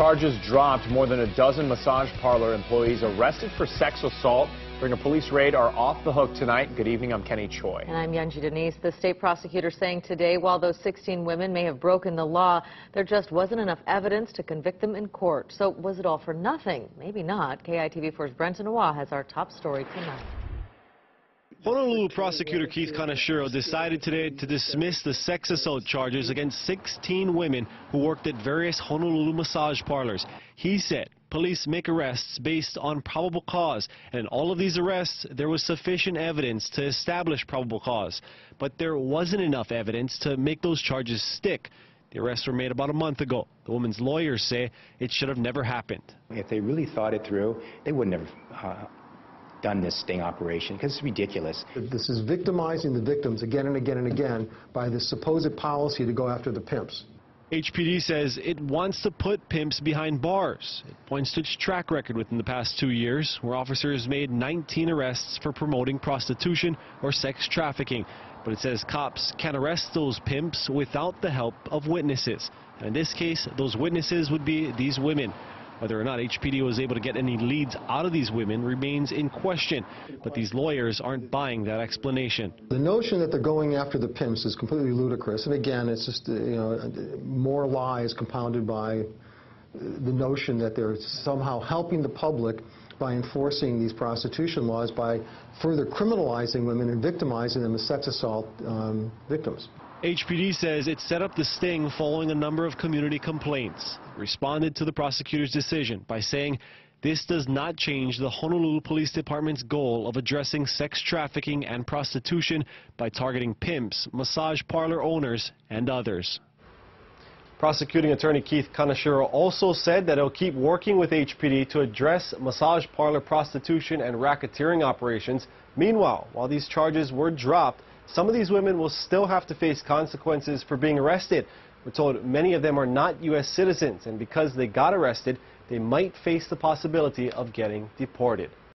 charges dropped. More than a dozen massage parlor employees arrested for sex assault during a police raid are off the hook tonight. Good evening, I'm Kenny Choi. And I'm Yunji Denise. The state prosecutor saying today, while those 16 women may have broken the law, there just wasn't enough evidence to convict them in court. So was it all for nothing? Maybe not. KITV4's Brenton Awa has our top story tonight. Honolulu prosecutor Keith Kaneshiro decided today to dismiss the sex assault charges against 16 women who worked at various Honolulu massage parlors. He said police make arrests based on probable cause, and in all of these arrests there was sufficient evidence to establish probable cause. But there wasn't enough evidence to make those charges stick. The arrests were made about a month ago. The woman's lawyers say it should have never happened. If they really thought it through, they would never done this sting operation, because it's ridiculous. This is victimizing the victims again and again and again by this supposed policy to go after the pimps. HPD says it wants to put pimps behind bars. It points to its track record within the past 2 years, where officers made 19 arrests for promoting prostitution or sex trafficking. But it says cops can arrest those pimps without the help of witnesses. And in this case, those witnesses would be these women. Whether or not HPD was able to get any leads out of these women remains in question, but these lawyers aren't buying that explanation. The notion that they're going after the pimps is completely ludicrous, and again, it's just more lies compounded by the notion that they're somehow helping the public by enforcing these prostitution laws by further criminalizing women and victimizing them as sex assault victims. HPD says it set up the sting following a number of community complaints. It responded to the prosecutor's decision by saying this does not change the Honolulu Police Department's goal of addressing sex trafficking and prostitution by targeting pimps, massage parlor owners, and others. Prosecuting attorney Keith Kaneshiro also said that he'll keep working with HPD to address massage parlor prostitution and racketeering operations. Meanwhile, while these charges were dropped, some of these women will still have to face consequences for being arrested. We're told many of them are not U.S. citizens, and because they got arrested, they might face the possibility of getting deported.